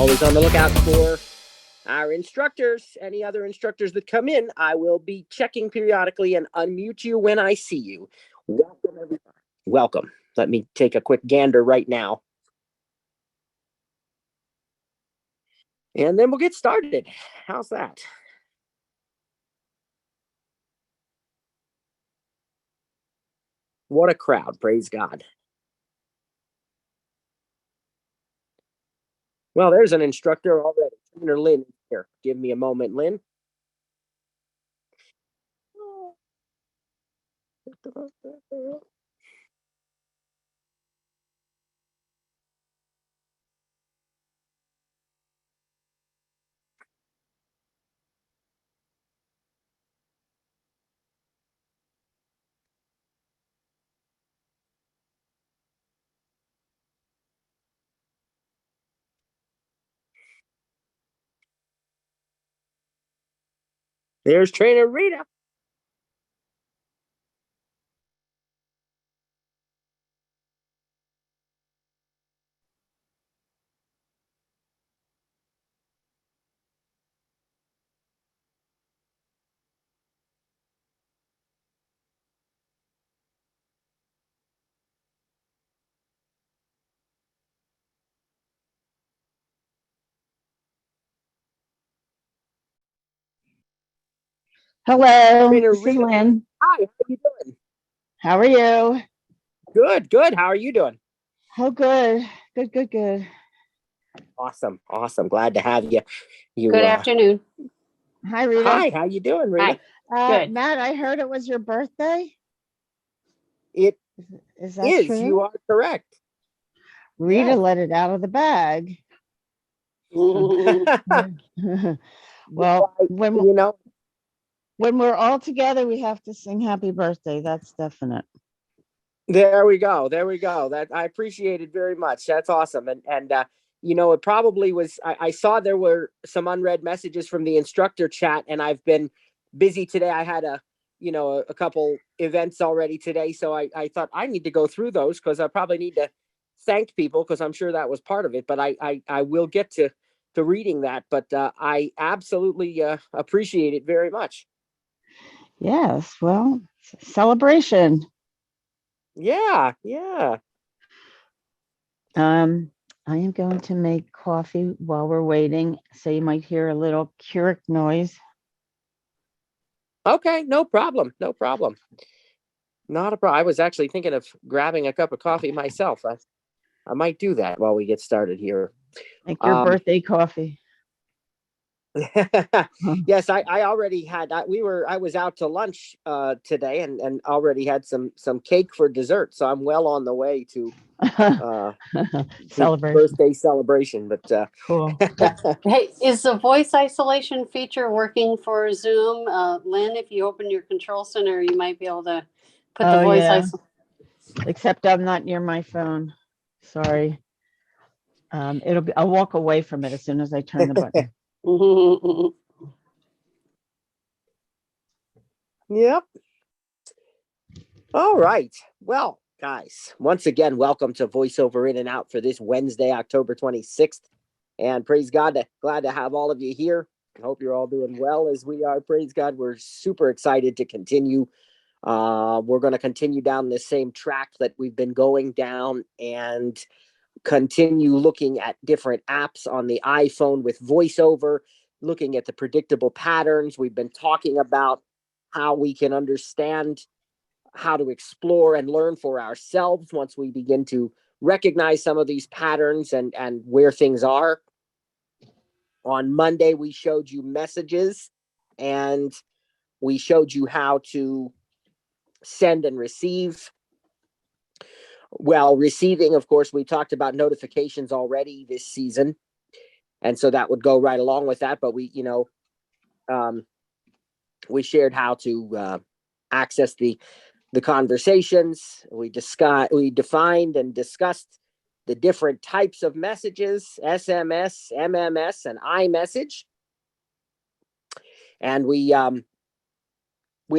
always on the lookout for our instructors. Any other instructors that come in, I will be checking periodically and unmute you when I see you. Welcome, everybody. Welcome. Let me take a quick gander right now. And then we'll get started. How's that? What a crowd. Praise God. Well, there's an instructor already. Trainer Lynn here. Give me a moment, Lynn. There's Trainer Rita. Hello, Trainer this is Rita. Lynn. Hi, how you doing? How are you? Good, good. How are you doing? Oh, good. Good. Awesome, awesome. Glad to have you. Good afternoon. Hi, Rita. Hi, how you doing, Rita? Hi. Good. Matt, I heard it was your birthday. It Is that is. true? You are correct. Rita Yeah. let it out of the bag. Well, when we're all together, we have to sing happy birthday. That's definite. There we go. That I appreciate it very much. That's awesome. And it probably was. I saw there were some unread messages from the instructor chat, and I've been busy today. I had a couple events already today, so I thought I need to go through those because I probably need to thank people because I'm sure that was part of it. But I will get to reading that. But I absolutely appreciate it very much. Yes. Well, celebration. Yeah. I am going to make coffee while we're waiting, so you might hear a little Keurig noise. Okay, no problem. Not a problem. I was actually thinking of grabbing a cup of coffee myself. I might do that while we get started here. Make your birthday coffee. Yes, I already had. I was out to lunch today and already had some cake for dessert. So I'm well on the way to birthday celebration. But cool. Hey, is the voice isolation feature working for Zoom? Lynn, if you open your control center, you might be able to put the voice isolation. Except I'm not near my phone. Sorry. I'll walk away from it as soon as I turn the button. Yep. All right. Well, guys, once again, welcome to VoiceOver In and Out for this Wednesday, October 26th. And praise God, glad to have all of you here. I hope you're all doing well as we are. Praise God. We're super excited to continue. We're going to continue down the same track that we've been going down and continue looking at different apps on the iPhone with VoiceOver, looking at the predictable patterns. We've been talking about how we can understand how to explore and learn for ourselves once we begin to recognize some of these patterns and where things are. On Monday, we showed you messages and we showed you how to send and receive. Well, receiving, of course, we talked about notifications already this season. And so that would go right along with that. But we shared how to access the conversations. We defined and discussed the different types of messages: SMS, MMS, and iMessage. And we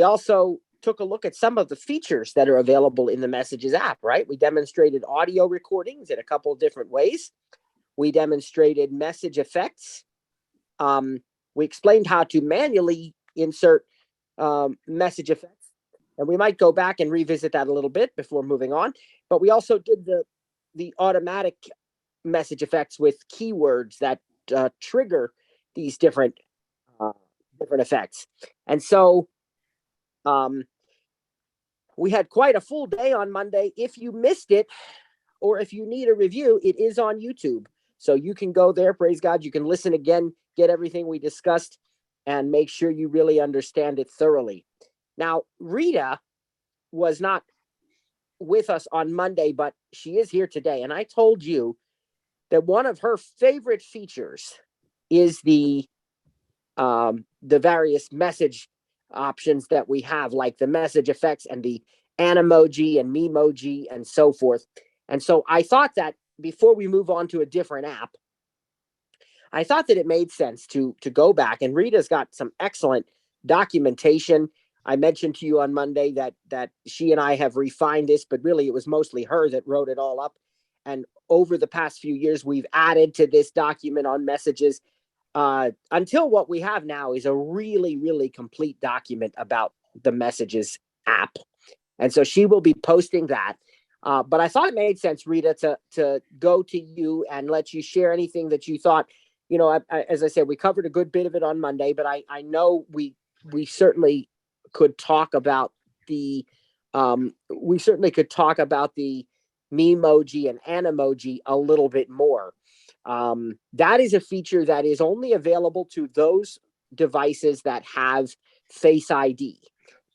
also took a look at some of the features that are available in the Messages app, right? We demonstrated audio recordings in a couple of different ways. we demonstrated message effects. We explained how to manually insert message effects, and we might go back and revisit that a little bit before moving on. But we also did the automatic message effects with keywords that trigger these different effects. And so we had quite a full day on Monday. If you missed it, or if you need a review, it is on YouTube. So you can go there, praise God. You can listen again, get everything we discussed, and make sure you really understand it thoroughly. Now, Rita was not with us on Monday, but she is here today. And I told you that one of her favorite features is the various message options that we have, like the message effects and the Animoji and Memoji and so forth. And so I thought that before we move on to a different app, I thought that it made sense to go back, and Rita's got some excellent documentation. I mentioned to you on Monday that she and I have refined this, but really it was mostly her that wrote it all up. And over the past few years, we've added to this document on messages until what we have now is a really, really complete document about the Messages app. And so she will be posting that. But I thought it made sense, Rita, to go to you and let you share anything that you thought. As I said, we covered a good bit of it on Monday, but I know we certainly could talk about the Memoji and Animoji a little bit more. That is a feature that is only available to those devices that have Face ID,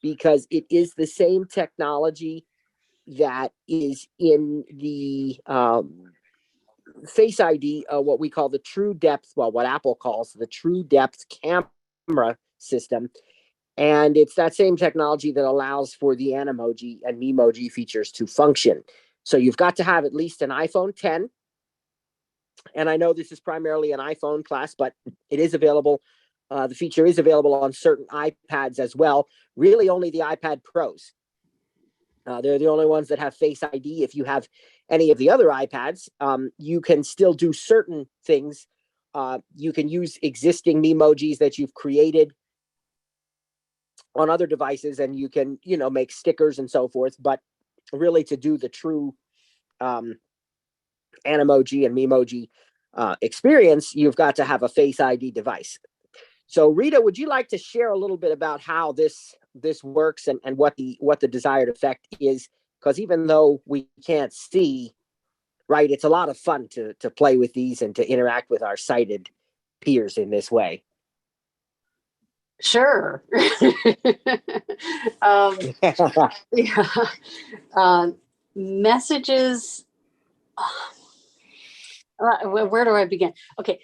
because it is the same technology that is in the Face ID, what we call the True Depth, what Apple calls the True Depth camera system. And it's that same technology that allows for the Animoji and Memoji features to function. So you've got to have at least an iPhone 10. And I know this is primarily an iPhone class, but it is available. The feature is available on certain iPads as well. Really only the iPad Pros. They're the only ones that have Face ID. If you have any of the other iPads, you can still do certain things. You can use existing Memojis that you've created on other devices, and you can, make stickers and so forth. But really, to do the true Animoji and Memoji experience, you've got to have a Face ID device. So, Rita, would you like to share a little bit about how this works and what the desired effect is? Because even though we can't see, right, it's a lot of fun to play with these and to interact with our sighted peers in this way. Sure. Yeah. Messages. Where do I begin? Okay.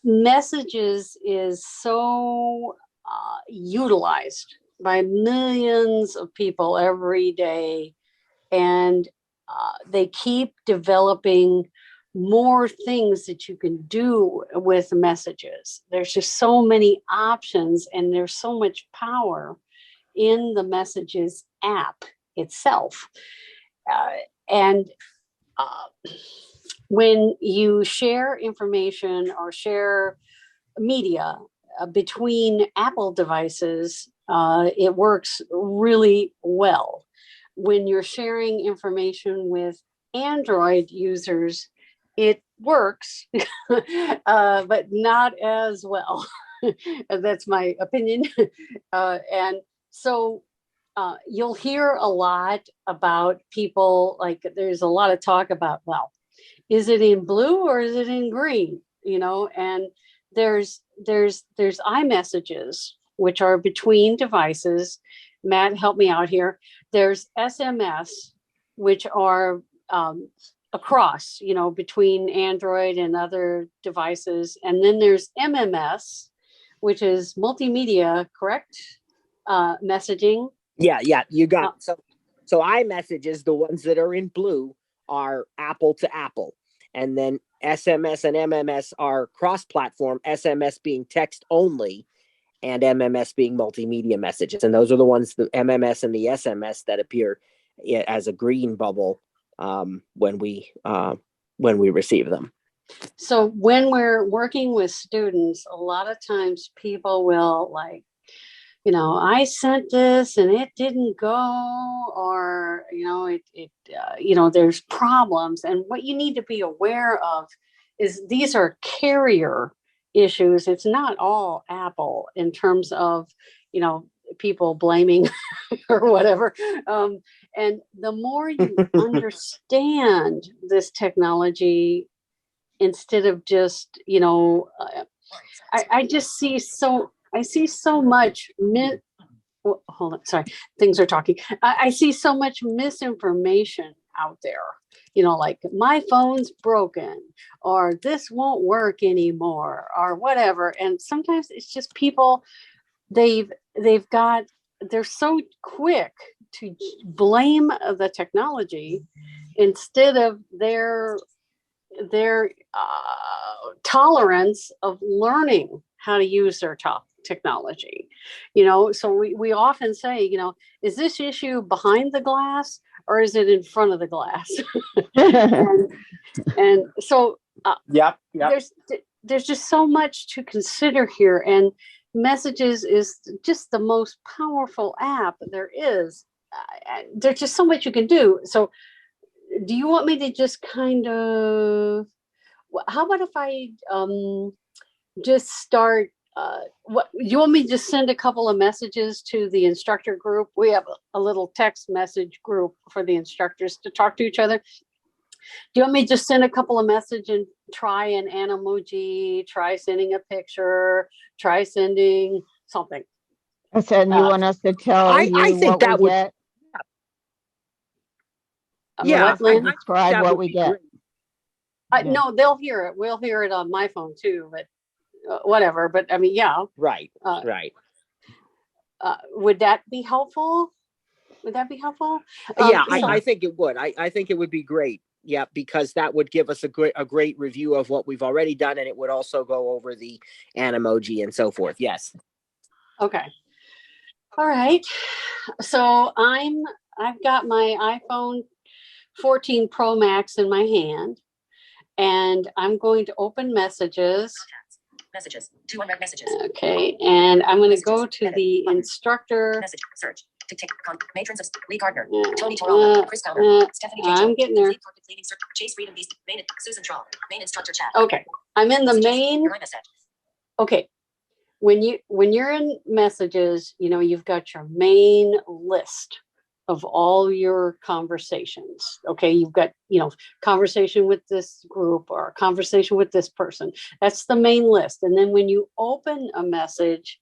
Messages is so utilized by millions of people every day, and they keep developing more things that you can do with messages. There's just so many options, and there's so much power in the Messages app itself. And when you share information or share media between Apple devices, it works really well. When you're sharing information with Android users, it works, but not as well. That's my opinion. And so you'll hear a lot about people, like there's a lot of talk about, well, is it in blue or is it in green? And there's iMessages, which are between devices. Matt, help me out here. There's SMS, which are across, between Android and other devices. And then there's MMS, which is multimedia, correct? Messaging. Yeah, you got so iMessages, the ones that are in blue, are Apple to Apple. And then SMS and MMS are cross-platform, SMS being text only and MMS being multimedia messages. And those are the ones, the MMS and the SMS, that appear as a green bubble when we when we receive them. So when we're working with students, a lot of times people will like, I sent this and it didn't go, or, there's problems. And what you need to be aware of is these are carrier issues. It's not all Apple in terms of, people blaming or whatever. And the more you understand this technology, instead of just, I just see I see so much hold on, sorry, things are talking. I see so much misinformation out there, like my phone's broken, or this won't work anymore, or whatever. And sometimes it's just people, they're so quick to blame the technology instead of their tolerance of learning how to use their technology. So we often say, is this issue behind the glass or is it in front of the glass? and so there's just so much to consider here, and Messages is just the most powerful app there is. There's just so much you can do. So do you want me to just kind of, how about if I just start, what you want me to just send a couple of messages to the instructor group? We have a little text message group for the instructors to talk to each other. Do you want me to just send a couple of messages and try an emoji, try sending a picture, try sending something? I said, you want us to tell you I think what that we would get? Yeah, Describe what we get. No, they'll hear it. We'll hear it on my phone too, but whatever. But I mean, yeah. Right. Right. Would that be helpful? Would that be helpful? Yeah, I think it would. I think it would be great. Yeah, because that would give us a great review of what we've already done, and it would also go over the Animoji and so forth. Yes. Okay. All right. So I've got my iPhone 14 Pro Max in my hand, and I'm going to open Messages. Messages. 2 unread messages. Okay, and I'm going to go to the instructor. Message. Search. To take matrons of Lee Gardner, Tony Torala, Chris Calmer, Stephanie K. I'm getting there. Chase Reed and Beast, Susan Troll, main instructor chat. Okay, I'm in the main. Okay, when you're in Messages, you've got your main list of all your conversations. Okay, you've got conversation with this group or conversation with this person. That's the main list. And then when you open a message,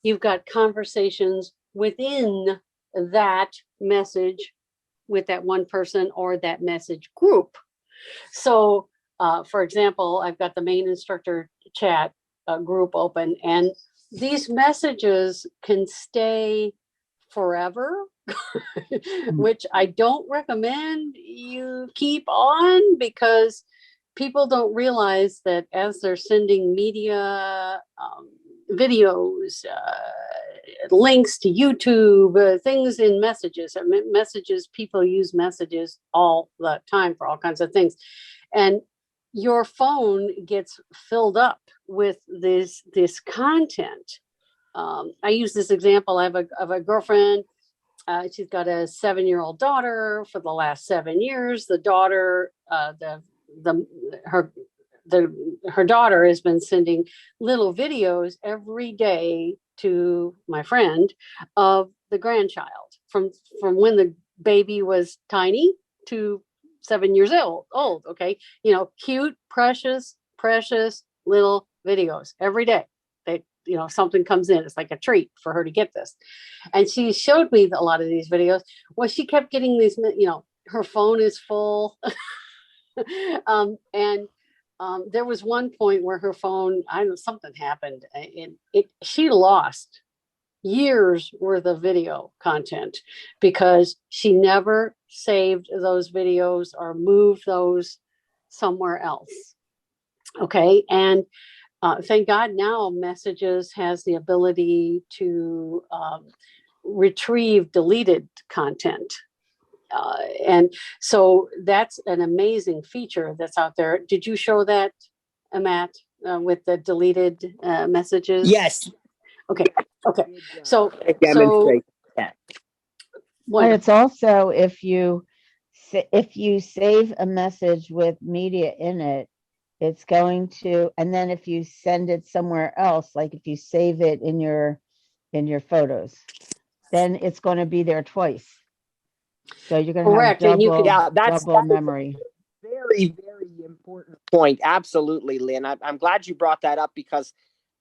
you've got conversations within that message with that one person or that message group. So for example, I've got the main instructor chat group open, and these messages can stay forever, which I don't recommend you keep on, because people don't realize that as they're sending media, videos, links to YouTube, things in Messages. Messages, people use Messages all the time for all kinds of things. And your phone gets filled up with this content. I use this example. I have a girlfriend. She's got a 7-year-old daughter. For the last 7 years, the daughter, her daughter has been sending little videos every day to my friend of the grandchild from when the baby was tiny to 7 years old. Okay. Cute, precious little videos every day. They, something comes in. It's like a treat for her to get this. And she showed me a lot of these videos. Well, she kept getting these, her phone is full. There was one point where her phone, I don't know, something happened. She lost years worth of video content because she never saved those videos or moved those somewhere else. Okay. And thank God now Messages has the ability to retrieve deleted content. And so that's an amazing feature that's out there. Did you show that, Matt, with the deleted messages? Yes. Okay. Okay. So Demonstrate that. But it's also if you save a message with media in it, it's going to, and then if you send it somewhere else, like if you save it in your photos, then it's going to be there twice. So you're going to have correct, and you could, double memory. Very, very important point. Absolutely, Lynn. I'm glad you brought that up because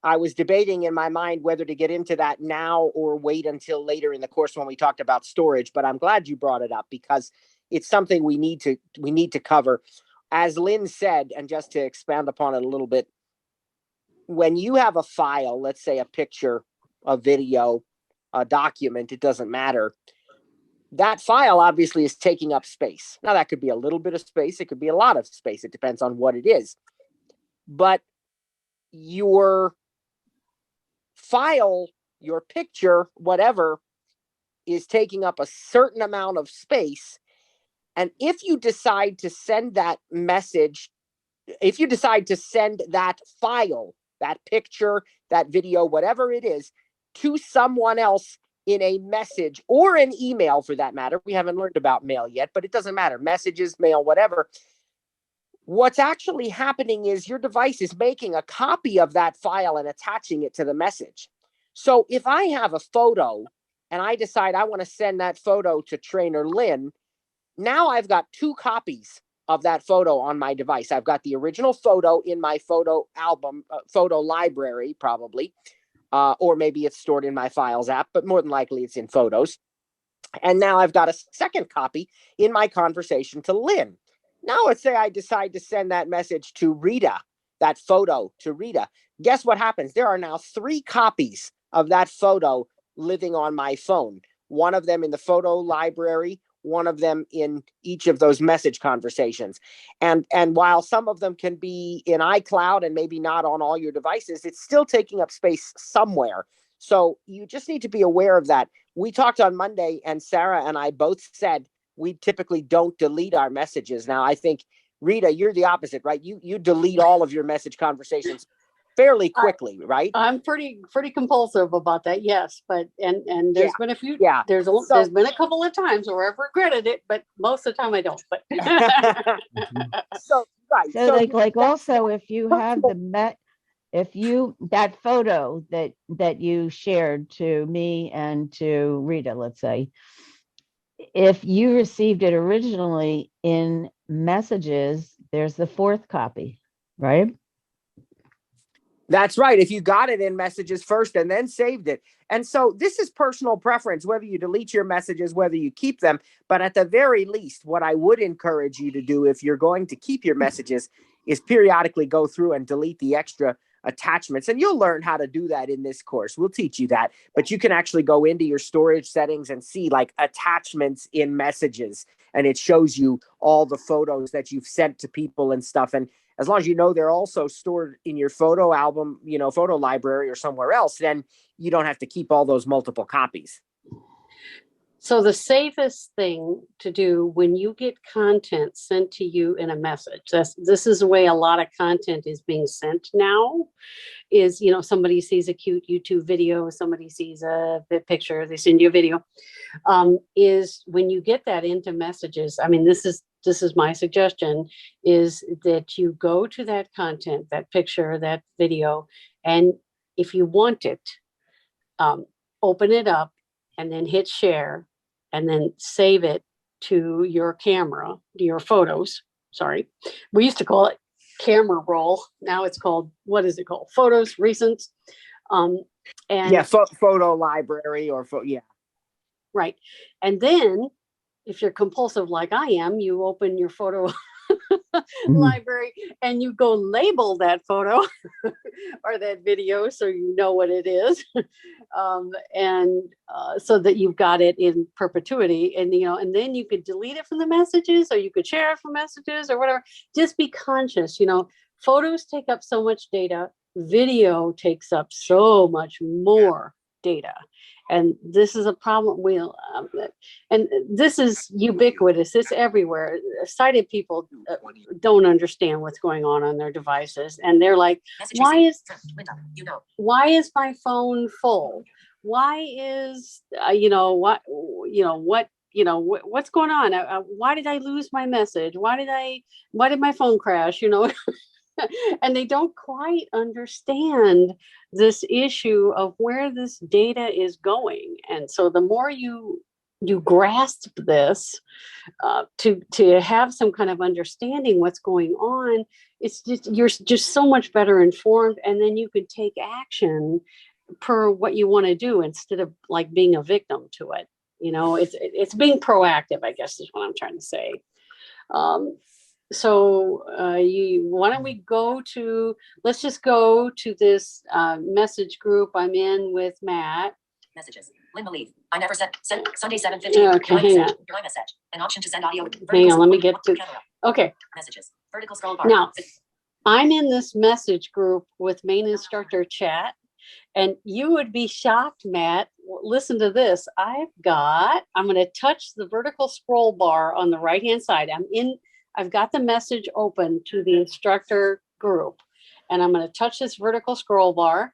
I was debating in my mind whether to get into that now or wait until later in the course when we talked about storage. But I'm glad you brought it up because it's something we need to cover. As Lynn said, and just to expand upon it a little bit, when you have a file, let's say a picture, a video, a document, it doesn't matter. That file obviously is taking up space. Now, that could be a little bit of space. It could be a lot of space. It depends on what it is. But your file, your picture, whatever, is taking up a certain amount of space. And if you decide to send that message, if you decide to send that file, that picture, that video, whatever it is, to someone else in a message or an email for that matter, we haven't learned about mail yet, but it doesn't matter, messages, mail, whatever. What's actually happening is your device is making a copy of that file and attaching it to the message. So if I have a photo and I decide I want to send that photo to Trainer Lynn, now I've got two copies of that photo on my device. I've got the original photo in my photo album, photo library, probably, or maybe it's stored in my Files app, but more than likely it's in Photos. And now I've got a second copy in my conversation to Lynn. Now let's say I decide to send that message to Rita, that photo to Rita. Guess what happens? There are now three copies of that photo living on my phone. One of them in the photo library, one of them in each of those message conversations. And while some of them can be in iCloud and maybe not on all your devices, it's still taking up space somewhere. So you just need to be aware of that. We talked on Monday and Sarah and I both said we typically don't delete our messages. Now, I think, Rita, you're the opposite, right? You delete all of your message conversations fairly quickly, right? I'm pretty compulsive about that, yes. But and there's been a few, there's been a couple of times where I've regretted it, but most of the time I don't. But so like also if you have that photo that you shared to me and to Rita, let's say, if you received it originally in messages, there's the fourth copy, right? That's right. If you got it in messages first and then saved it. And so this is personal preference, whether you delete your messages, whether you keep them. But at the very least, what I would encourage you to do if you're going to keep your messages is periodically go through and delete the extra attachments. And you'll learn how to do that in this course. We'll teach you that. But you can actually go into your storage settings and see like attachments in messages. And it shows you all the photos that you've sent to people and stuff. And as long as you know they're also stored in your photo album, photo library or somewhere else, then you don't have to keep all those multiple copies. So the safest thing to do when you get content sent to you in a message, this is the way a lot of content is being sent now, is, somebody sees a cute YouTube video, somebody sees a picture, they send you a video, is when you get that into messages. I mean, this is my suggestion, is that you go to that content, that picture, that video, and if you want it, open it up and then hit share and then save it to your camera, to your photos. Sorry. We used to call it camera roll. Now it's called, what is it called? Photos, recents. Photo library or Right. And then if you're compulsive like I am, you open your photo library and you go label that photo or that video so you know what it is, so that you've got it in perpetuity, and and then you could delete it from the messages, or you could share it from messages or whatever. Just be conscious. Photos take up so much data, video takes up so much more data. And this is a problem. And this is ubiquitous. It's everywhere. Sighted people don't understand what's going on their devices. And they're like, why is my phone full? Why is, what's going on? Why did I lose my message? Why did my phone crash? And they don't quite understand this issue of where this data is going. And so the more you grasp this, to have some kind of understanding what's going on, you're just so much better informed, and then you can take action per what you want to do instead of like being a victim to it. It's being proactive, I guess is what I'm trying to say. So why don't we let's just go to this message group I'm in with Matt. Messages. Lynn believe. I never sent Sunday 7:15. Okay, hang on. Your iMessage. An option to send audio. Hang on, let me get to. Camera. Okay. Messages. Vertical scroll bar. Now, I'm in this message group with main instructor chat, and you would be shocked, Matt. Listen to this. I'm going to touch the vertical scroll bar on the right-hand side. I've got the message open to the instructor group, and I'm going to touch this vertical scroll bar.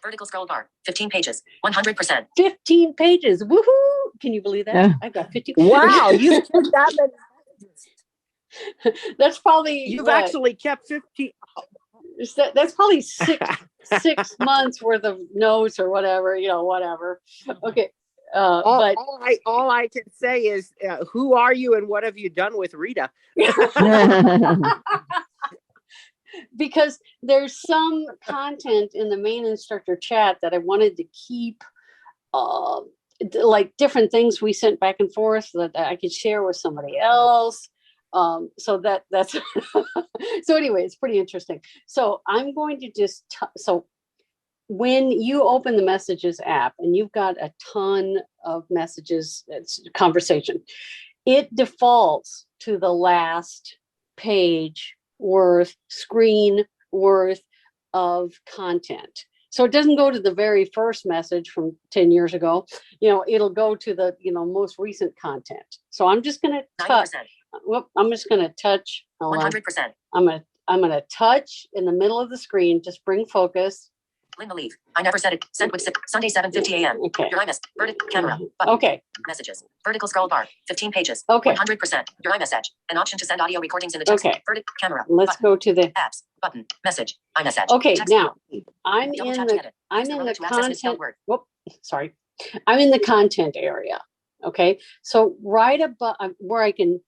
Vertical scroll bar, 15 pages, 100%. 15 pages. Woohoo! Can you believe that? Yeah. I've got 15. Wow, you've kept that many messages. That's probably You've actually kept 15. That's probably six months worth of notes or whatever. Whatever. Okay. But all I can say is, who are you and what have you done with Rita? because there's some content in the main instructor chat that I wanted to keep, like different things we sent back and forth that I could share with somebody else. So that's so anyway, it's pretty interesting. So I'm going to just so when you open the messages app and you've got a ton of messages, it's conversation, it defaults to the last page worth, screen worth of content. So it doesn't go to the very first message from 10 years ago. It'll go to the, most recent content. So I'm just going to touch. I'm just going to touch. 100%. I'm going to touch in the middle of the screen. Just bring focus. Lynn believe. I never said it. Sent with Sunday 7:50 a.m. Okay. Your iMessage. Vertical camera. Button. Okay. Messages. Vertical scroll bar. 15 pages. Okay. 100%. Your iMessage. An option to send audio recordings in the text. Okay. Vertical camera. Let's button. go to the apps. Button. Message. iMessage. Okay. Text Now field. I'm Double in tap the to edit. Use the roller to access misspelled content. word. Whoop. Sorry. I'm in the content area. Okay. So right above where I can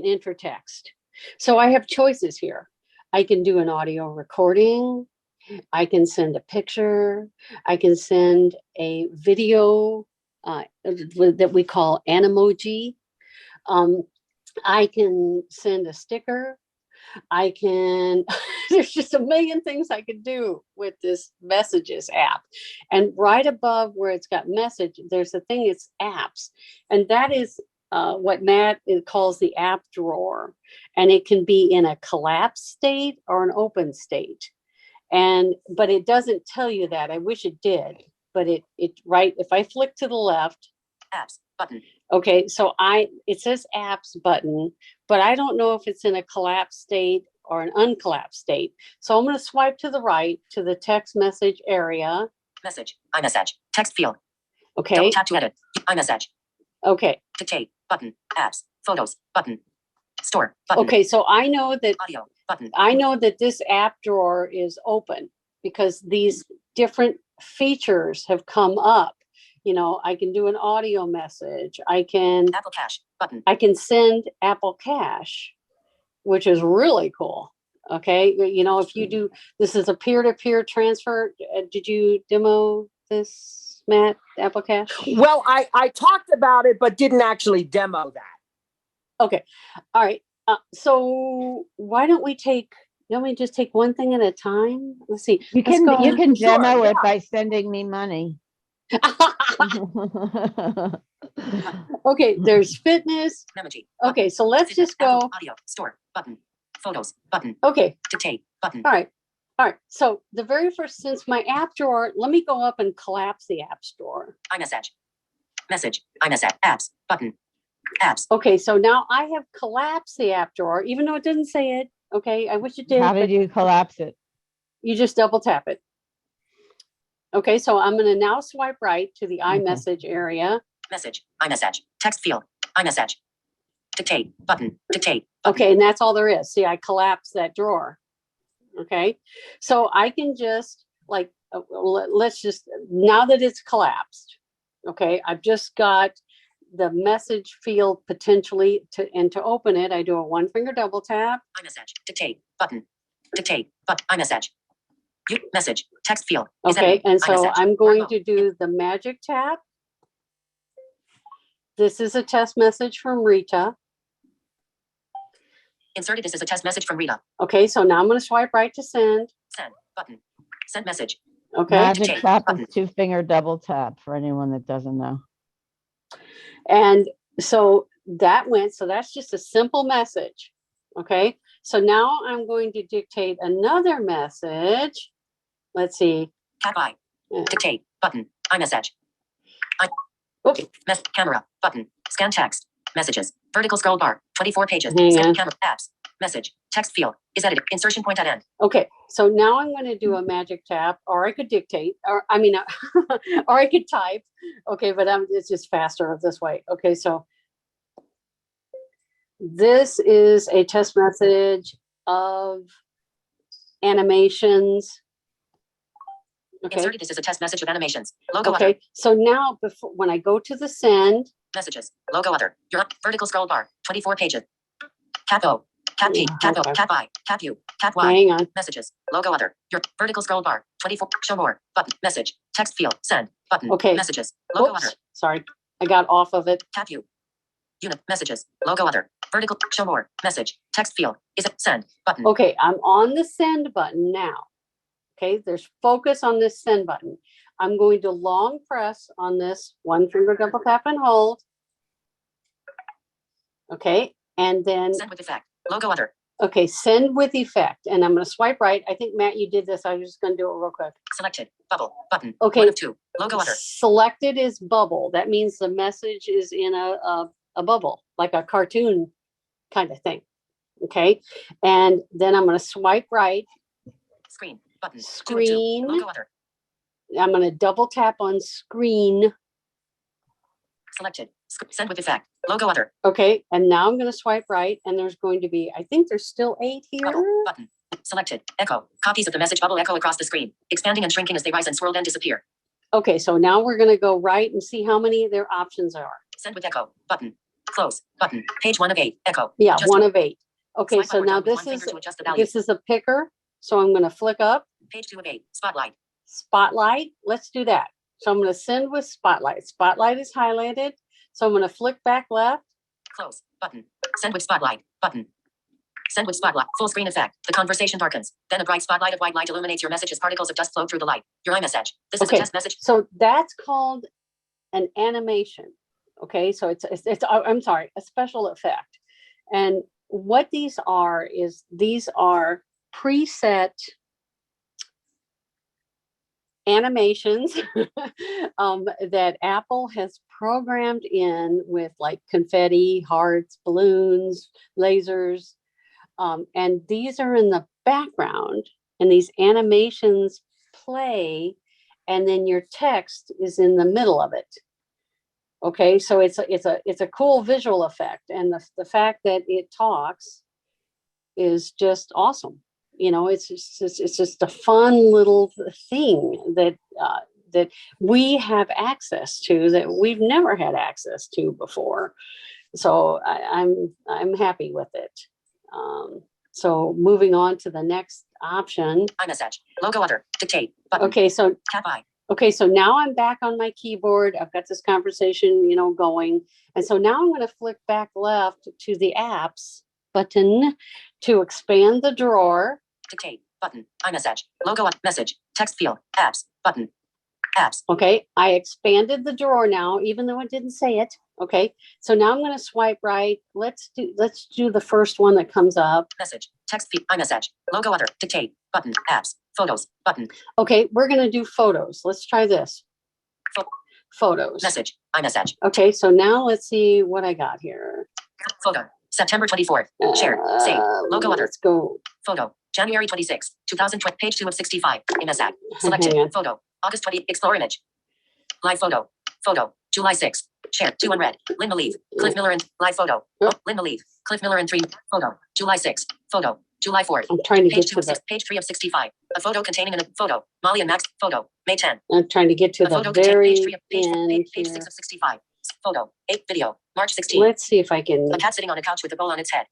enter text. So I have choices here. I can do an audio recording. I can send a picture. I can send a video that we call Animoji. I can send a sticker. I can, there's just a million things I could do with this messages app. And right above where it's got message, there's a thing, it's apps. And that is what Matt calls the app drawer. And it can be in a collapsed state or an open state. But it doesn't tell you that. I wish it did, but it right. If I flick to the left, apps button. Okay, so it says apps button, but I don't know if it's in a collapsed state or an uncollapsed state. So I'm going to swipe to the right to the text message area. Message. iMessage. Text field. Okay. Double tap to edit. iMessage. Okay. Dictate button. Apps. Photos button. Store button. Okay, so I know that audio button. I know that this app drawer is open because these different features have come up. I can do an audio message. I can Apple Cash button. I can send Apple Cash, which is really cool. Okay, if you do, this is a peer-to-peer transfer. Did you demo this, Matt? Apple Cash? Well, I talked about it, but didn't actually demo that. Okay, all right. So why don't we just take one thing at a time? Let's see. You can demo Sure, it by sending me money. Okay, there's fitness. Memoji. Okay, so let's Fitness, just go. Audio. Store button. Photos button. Okay. Dictate button. All right. All right. So the very first, since my app drawer, let me go up and collapse the apps drawer. iMessage. Message. iMessage. Apps. Button. Apps. Okay. So now I have collapsed the app drawer, even though it didn't say it. Okay. I wish it did. How did but you collapse it? You just double tap it. Okay. So I'm going to now swipe right to the Okay. iMessage area. Message. iMessage. Text field. iMessage. Dictate. Button. Dictate. Button. Okay. And that's all there is. See, I collapsed that drawer. Okay. So I can just like, let's just, now that it's collapsed, okay, I've just got the message field potentially to open it. I do a 1-finger double tap. iMessage. Dictate. Button. Dictate. But iMessage. You message. Text field. Is Okay. edited. And so iMessage. I'm going Workbook. to do the magic tap. This is a test message from Rita. Inserted. This is a test message from Rita. Okay. So now I'm going to swipe right to send. Send. Button. Send message. Okay. Magic Dictate tap button. is 2-finger double tap for anyone that doesn't know. And so that went, so that's just a simple message. Okay. So now I'm going to dictate another message. Let's see. Tap I. Yeah. Dictate. Button. iMessage. Okay. Camera. Button. Scan text. Messages. Vertical scroll bar. 24 pages. Hang Scan on. camera. Apps. Message. Text field. Is edited. Insertion point at end. Okay. So now I'm going to do a magic tap, or I could dictate, or I mean, or I could type. Okay. But it's just faster this way. Okay. So this is a test message of animations. Okay. Inserted. This is a test message with animations. Logo Okay. other. So now before, when I go to the send, Messages. Logo other. Your vertical scroll bar. 24 pages. Tap O. Tap P. Tap O. Okay. Tap I. Tap U. Tap Y. hang on. Messages. Logo other. Your vertical scroll bar. 24. Show more. Button. Message. Text field. Send. Button. Okay. Messages. Logo other. Oops, sorry. I got off of it. Tap U. Unit. Messages. Logo other. Vertical. Show more. Message. Text field. Is it send. Button. Okay. I'm on the send button now. Okay. There's focus on this send button. I'm going to long press on this 1-finger double tap and hold. Okay. And then, Send with effect. Logo other. okay, send with effect. And I'm going to swipe right. I think, Matt, you did this. I was just going to do it real quick. Selected. Bubble. Button. Okay. 1 of 2. Logo other. Selected is bubble. That means the message is in a bubble, like a cartoon kind of thing. Okay. And then I'm going to swipe right. Screen. Button. 2 of 2. Screen. Logo other. I'm going to double tap on screen. Selected. Send with effect. Logo other. Okay. And now I'm going to swipe right. And there's going to be, I think there's still 8 here. Bubble. Button. Selected. Echo. Copies of the message bubble echo across the screen. Expanding and shrinking as they rise and swirl then disappear. Okay. So now we're going to go right and see how many their options are. Send with echo. Button. Close. Button. Page 1 of 8. Echo. Yeah. Adjust 1 of 8. Okay. Swipe So upward now down with this 1 finger is, to adjust the value. this is a picker. So I'm going to flick up. Page 2 of 8. Spotlight. Spotlight. Let's do that. So I'm going to send with Spotlight. Spotlight is highlighted. So I'm going to flick back left. Close. Button. Send with spotlight. Button. Send with spotlight. Full screen effect. The conversation darkens. Then a bright spotlight of white light illuminates your message as particles of dust flow through the light. Your iMessage. This is Okay. a test message. So that's called an animation. Okay. So it's I'm sorry, a special effect. And what these are is these are preset animations that Apple has programmed in with like confetti, hearts, balloons, lasers. And these are in the background and these animations play and then your text is in the middle of it. Okay, so it's a cool visual effect. And the fact that it talks is just awesome. You know, it's just a fun little thing that that we have access to that we've never had access to before. So I'm happy with it. So moving on to the next option. iMessage. Logo other. Dictate. Button. Okay, so Tap I. okay, so now I'm back on my keyboard. I've got this conversation, going, and so now I'm going to flick back left to the apps button to expand the drawer. Dictate. Button. iMessage. Logo up. Message. Text field. Apps. Button. Apps. Okay, I expanded the drawer now, even though it didn't say it. Okay, so now I'm going to swipe right. Let's do the first one that comes up. Message. Text field. iMessage. Logo other. Dictate. button, apps, photos, button, Okay, we're gonna do photos. Let's try this. Photos. message, iMessage, Okay, so now let's see what I got here. photo, September 24th, share, save, logo other, Let's go. photo, January 26th, 2020, page 2 of 65, iMessage, selected, Hang on. photo, August 20, explore image, live photo, photo, July 6th, share, 2 unread, Lynn Malieve, Cliff Miller and live photo, Lynn Malieve, Cliff Miller and 3, photo, July 6th, photo, July 4th, I'm trying to get page to 2 of the. 6, page 3 of 65, a photo containing a photo, Molly and Max, photo, May 10, I'm trying to get to a the photo containing very page 3 of page, end page here. 6 of 65, photo, 8 video, March 16th, Let's see if I can. a cat sitting on a couch with a bowl on its head,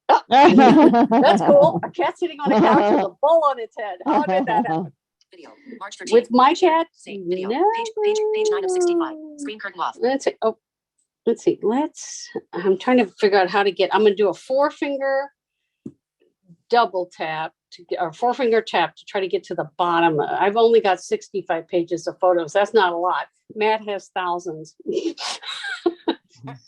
That's cool. A cat sitting on a couch with a bowl on its head. How did that happen? video, March 13th, With my share, cat? save, video, No. page 9 of 65, screen curtain off, Let's see. Oh, let's see. I'm trying to figure out how to get. I'm going to do a 4-finger double tap to get, or 4-finger tap to try to get to the bottom. I've only got 65 pages of photos. That's not a lot. Matt has thousands.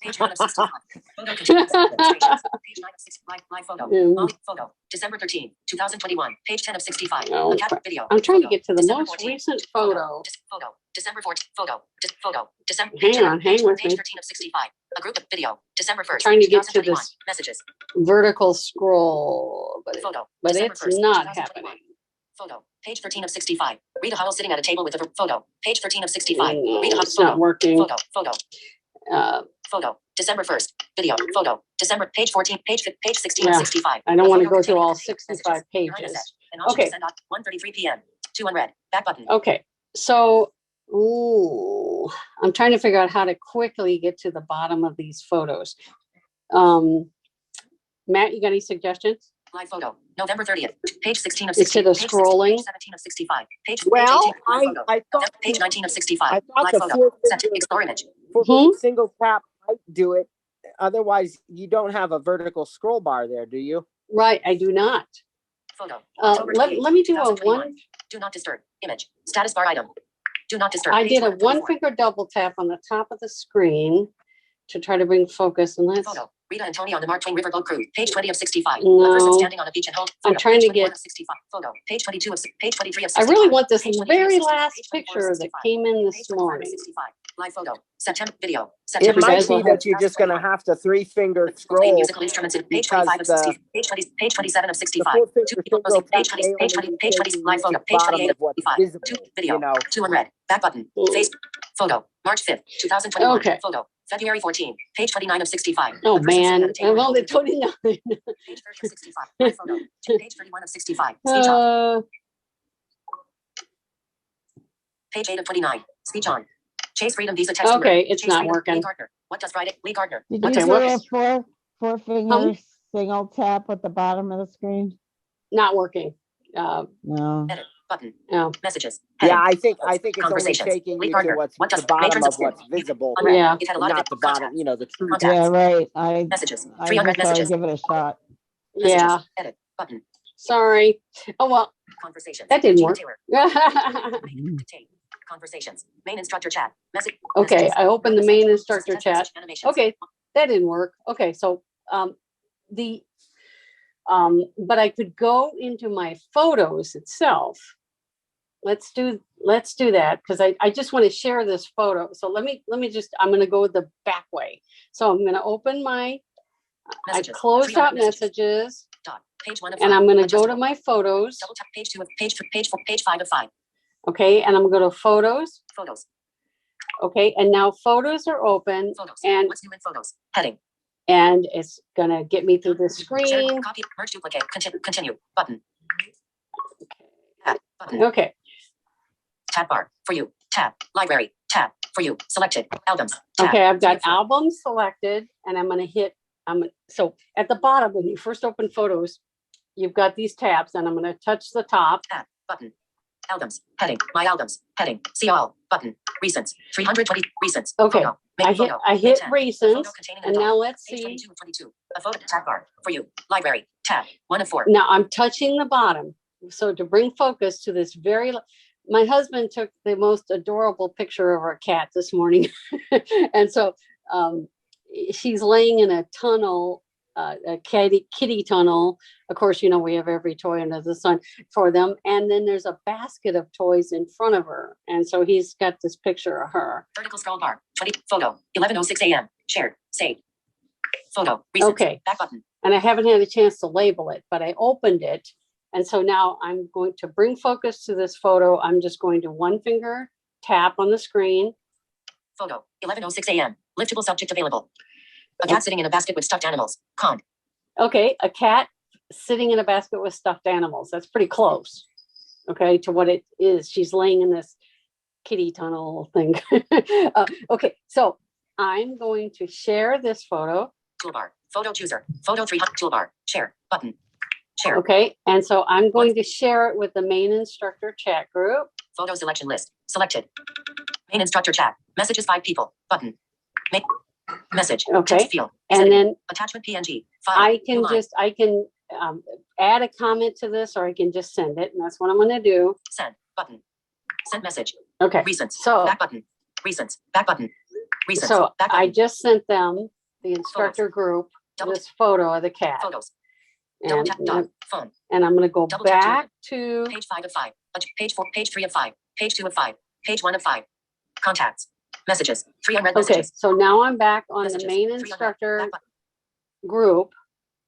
page 1 of 65, photo contains illustrations, page 9 of 6, live photo, Molly, photo, December 13th, 2021, page 10 of 65, Oh, a cat crap. video, I'm trying to photo, get to the December most 14th, recent photo. photo, December 14th, photo, December, Hang page on, hang with page me. 13 of 65, a group of video, December 1st, Trying to get to 2021, this messages, vertical scroll, but photo, but December it's 1st, not 2021. happening. Photo, page 13 of 65. Rita Huddle sitting at a table with a photo. Page 13 of 65. Rita Huddle, It's not working. photo, Uh, photo, December 1st. Video, photo, December, page 14, page 16 Yeah, of 65. I don't A want to photo go through containing all the 65 messages. pages. An option Okay. to send out 1:33 p.m. 2 unread. Back button. Okay, so I'm trying to figure out how to quickly get to the bottom of these photos. Matt, you got any suggestions? Live photo, November 30th. Page 16 of Instead 16. of Page 16, scrolling? page 17 of 65. Page Well, 18. Live photo. I thought Page 19 of 65. I thought Live the photo. fourth Set finger explore image. for Hmm? single tap might do it. Otherwise, you don't have a vertical scroll bar there, do you? Right, I do not. Photo. October Let 28th, me do a 2021. one. Do not disturb. Image. Status bar item. Do not disturb. I Page did a 134. 1-finger double tap on the top of the screen to try to bring focus, and let's. Photo. Rita and Tony on the Mark Twain Riverboat cruise. Page 20 of 65. No. A person standing on a beach and hold. I'm Photo. trying Page to 21 get- of 65. Photo. Page 22 of page 23 of I 65. really want this Page 23 of very 60, last page 24 of picture that 65. came in Page this 25 of morning. 65. Live photo. September video. It September might guys will be 16th, that you're just going to 2021. have to 3-finger Playing scroll musical instruments in page 25 of because 60, page 20, page 27 of the 65. 4-finger Two people single posing, page tap 20, may page only 20, be page 20, taking live you photo, to the page bottom 28 of of what's 65. visible. Two video, You know, 2 unread, back button, Mm. face, photo, March 5th, 2021, Okay. photo, February 14, page 29 of 65. Oh A person sitting man, at a table I'm and only holding- 29. Page 30 of 65, live photo, page 31 of 65, speech off, page 8 of 29, speech on. Chase Freedom Visa text. Okay, alert. it's Chase not Freedom, working. Lee Gardner. What does Friday? Lee Gardner. Did you Okay, do a whoops. four-finger single tap at the bottom of the screen? Not working. No. Edit button. No. Messages. yeah, Heading. I think it's only Conversations. taking Lee you to Gardner. what's What does the bottom matrons of what's you- visible, unread. Yeah. It had a and lot of not the bottom. contacts. You know, the true Contacts. Yeah, text. right. I Messages. I 300 just thought I'd messages. give it a shot. Yeah. Messages. Edit button. Sorry. Oh well. Conversations. That didn't Gina work. Taylor. Dictate. Conversations. Main instructor chat. Message. Okay, Messages. I opened the main instructor Text chat. message animations. Okay, that didn't work. Okay, so but I could go into my photos itself. Let's do that because I just want to share this photo. So let me just, I'm going to go the back way. So I'm going to open my, Messages. I closed 300 out messages Dot. Page 1 of 5. and I'm going to go to Adjustable. my photos. Double tap page 2 of page 5 of 5. Okay, and I'm going to go to photos. Photos. Okay, and now photos are open Photos. and What's new in photos? Heading. it's going to get me through the Share. screen. Copy. Merge duplicate. Continue. Button. Tab. Button. Okay, Tab bar. For you. Tab. Library. Tab. For you. Selected. Albums. Tab. okay, I've got 3 of 4. albums selected and I'm going to hit, so at the bottom, when you first open photos, you've got these tabs and I'm going to touch the top. Tab. Button. Albums. Heading. My albums. Heading. See all. Button. Recents. 320. Recents. Okay. Photo. Main I hit, photo. I Main hit 10. recents Photo containing and a now dot. let's Page see. 22 of 22. A photo. Tab bar. For you. Library. Tab. 1 of 4. Now I'm touching the bottom. So to bring focus to this my husband took the most adorable picture of our cat this morning. And so she's laying in a tunnel a kitty tunnel. Of course, you know, we have every toy under the sun for them. And then there's a basket of toys in front of her. And so he's got this picture of her. Vertical scroll bar. 20. Photo. 11:06 a.m. Shared. Saved. Photo. Recent. Okay. Back button. And I haven't had a chance to label it, but I opened it. And so now I'm going to bring focus to this photo. I'm just going to one finger tap on the screen. Photo. 11:06 a.m. Liftable subject available. A cat sitting in a basket with stuffed animals. Con. Okay, a cat sitting in a basket with stuffed animals. That's pretty close, okay, to what it is. She's laying in this kitty tunnel thing. Okay, so I'm going to share this photo. Toolbar. Photo chooser. Photo 3. Toolbar. Share. Button. Share. Okay, and so I'm going to share it with the main instructor chat group. Photo selection list. Selected. Main instructor chat. Messages 5 people. Button. Make message. Okay. Text field. And Setting. then Attachment PNG. File. I can New line. add a comment to this, or I can just send it, and that's what I'm going to do. Send. Button. Send message. Okay. Recents. So Back button. Recents. Back button. Recents. So Back I button. just sent them, the instructor group, Double this photo of the cat. Photos. Double And, tap dot. Phone. and I'm going to go Double tap to back to, Page 5 of 5. Page 4. Page 3 of 5. Page 2 of 5. Page 1 of 5. Contacts. Messages. 3 unread okay, messages. so now I'm back on Messages. the main 3 unread. instructor Back button. group.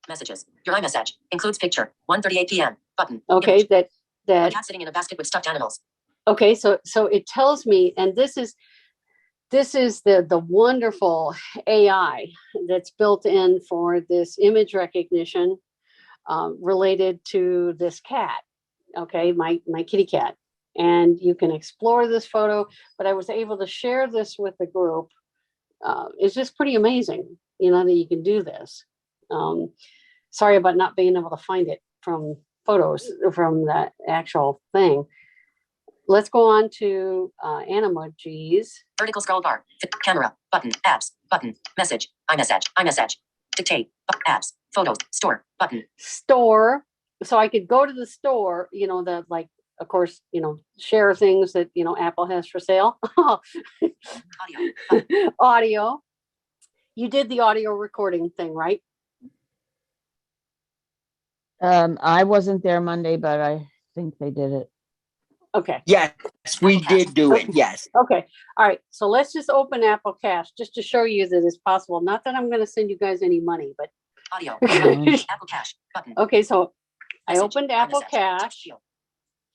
Messages. Your iMessage. Includes picture. 1:38 p.m. Button. Okay, Image. A that, cat sitting in a basket with stuffed animals. okay, so it tells me, and this is the wonderful AI that's built in for this image recognition related to this cat. Okay, my kitty cat. And you can explore this photo, but I was able to share this with the group. It's just pretty amazing, you know, that you can do this. Sorry about not being able to find it from photos from that actual thing. Let's go on to animojis. Vertical scroll bar. Camera. Button. Apps. Button. Message. iMessage. iMessage. Dictate. Apps. Photos. Store. Button. Store. So I could go to the store, you know, the like, of course, you know, share things that, you know, Apple has for sale. Audio. Audio. You did the audio recording thing, right? I wasn't there Monday, but I think they did it. Okay. Yes, we did do it. Yes. Okay. All right. So let's just open Apple Cash just to show you that it's possible. Not that I'm going to send you guys any money, but. Audio. Mhm. Apple Cash. Button. Okay. So I Message. opened Apple iMessage. Text Cash. field.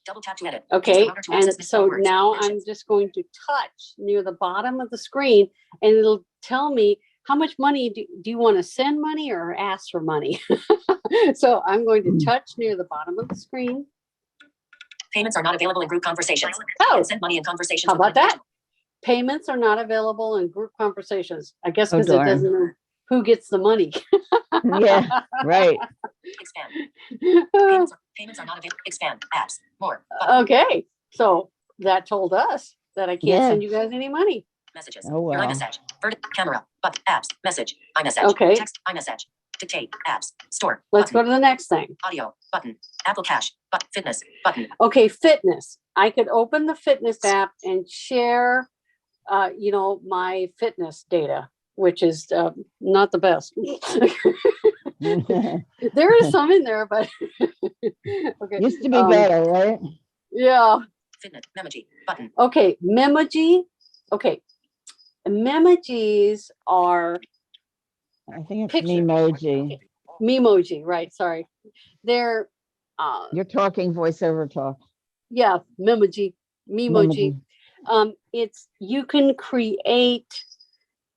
Double tap to edit. Okay. Use the rotor to access And misspelled so words. now I'm Mentions. just going to touch near the bottom of the screen, and it'll tell me how much money do you want to send money or ask for money? So I'm going to touch near the bottom of the screen. Payments are not available in group conversations. Oh, Send money in conversations. how with one about that? individual. Payments are not available in group conversations. I guess Oh, because it darn. doesn't know who gets the money. Yeah, right. Expand. Payments are not available. Expand. Apps. More. Button. Okay. So that told us that I can't Yeah. send you guys any money. Messages. Oh, Your wow. iMessage. Camera. Button. Apps. Message. iMessage. Okay. Text. iMessage. Dictate. Apps. Store. Let's Button. go to the next thing. Audio. Button. Apple Cash. Fitness. Button. Okay, fitness. I could open the fitness app and share, you know, my fitness data, which is not the best. There is some in there, but okay. Used to be better, right? Yeah. Fitness. Memoji. Button. Okay, Memoji. Okay, Memojis are I think it's Picture. Memoji. Memoji, right? Sorry, they're You're talking voiceover talk. yeah, Memoji. Memoji. It's you can create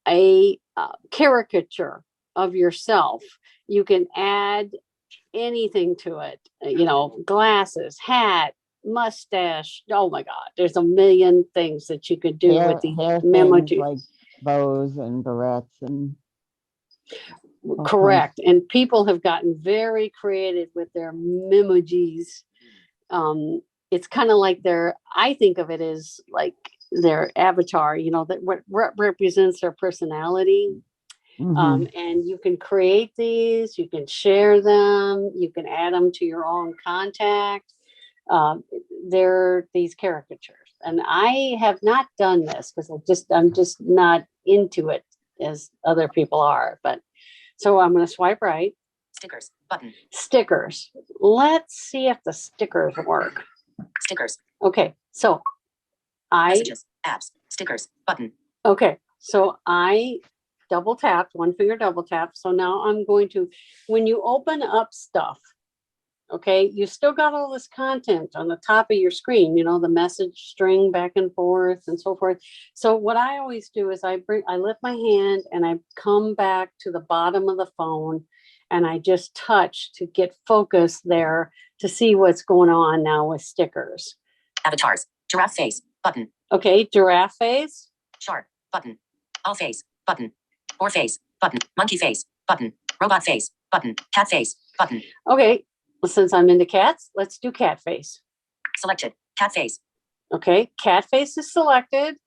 a caricature of yourself. You can add anything to it, you know, glasses, hat, mustache. Oh my God, there's a million things that you could do with the hair Memoji. things like bows and barrettes and all Correct. And people have gotten very creative with their Memojis. It's kind of like I think of it as like their avatar, you know, that what represents their personality. Mhm. And you can create these, you can share them, you can add them to your own contact. They're these caricatures. And I have not done this because I'm just not into it as other people are. But So I'm going to swipe right. Stickers. Button. Stickers. Let's see if the stickers work. Stickers. Okay. So Messages. Apps. Stickers. Button. Okay. So I double tapped, one finger double tap. So now I'm going to, when you open up stuff, okay, you still got all this content on the top of your screen, you know, the message string back and forth and so forth. So what I always do is I lift my hand and I come back to the bottom of the phone and I just touch to get focus there to see what's going on now with stickers. Avatars. Giraffe face. Button. Okay, giraffe face. Shark. Button. All face. Button. Boar face. Button. Monkey face. Button. Robot face. Button. Cat face. Button. Okay, well, since I'm into cats, let's do cat face. Selected. Cat face. Okay, cat face is selected.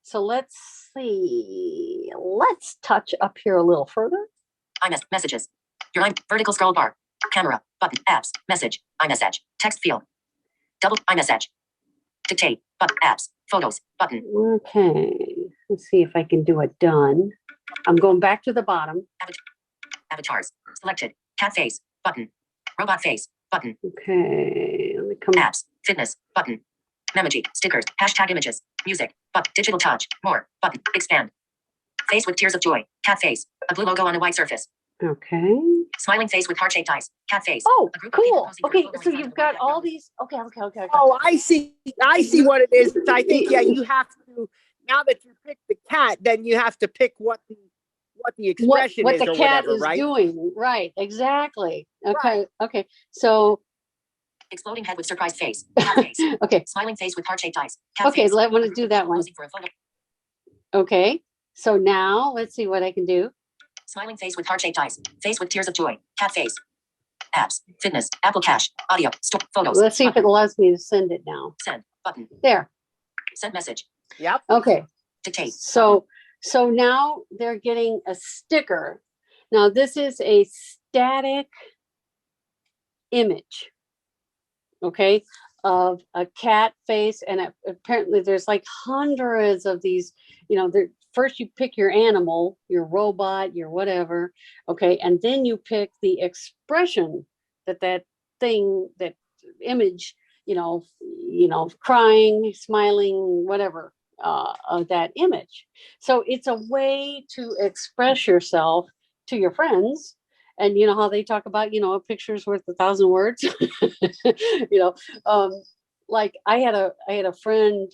So let's see. Let's touch up here a little further. Messages. Your vertical scroll bar. Camera. Button. Apps. Message. iMessage. Text field. Double iMessage. Dictate. Button. Apps. Photos. Button. Okay, let's see if I can do it done. I'm going back to the bottom. Avatars. Selected. Cat face. Button. Robot face. Button. Okay, let me come. Apps. Fitness. Button. Memoji. Stickers. Hashtag images. Music. But digital touch. More. Button. Expand. Face with tears of joy. Cat face. A blue logo on a white surface. Okay. Smiling face with heart-shaped eyes. Cat face. Oh, A group of people cool. posing for a Okay, photo so in front you've of a got white all background. these. Okay. Oh, I see what it is. I think, yeah, you have to, now that you pick the cat, then you have to pick what the expression What is the or cat whatever, is right? doing. Right, exactly. Okay, Right. okay. So, Exploding head with surprised face. Cat face. okay, Smiling face with heart-shaped eyes. Cat okay, face. let me A group do of that people one. posing for a photo. Okay, so now let's see what I can do. Smiling face with heart-shaped eyes. Face with tears of joy. Cat face. Apps. Fitness. Apple Cash. Audio. Photos. Let's see if it allows me to send it now. Send. Button. There. Send message. Yep. Okay. Dictate. So now they're getting a sticker. Now this is a static image, okay, of a cat face, and apparently there's like hundreds of these. You know, first you pick your animal, your robot, your whatever, okay, and then you pick the expression that image, crying, smiling, whatever, of that image. So it's a way to express yourself to your friends. And you know how they talk about, a picture's worth 1,000 words. Like I had a friend.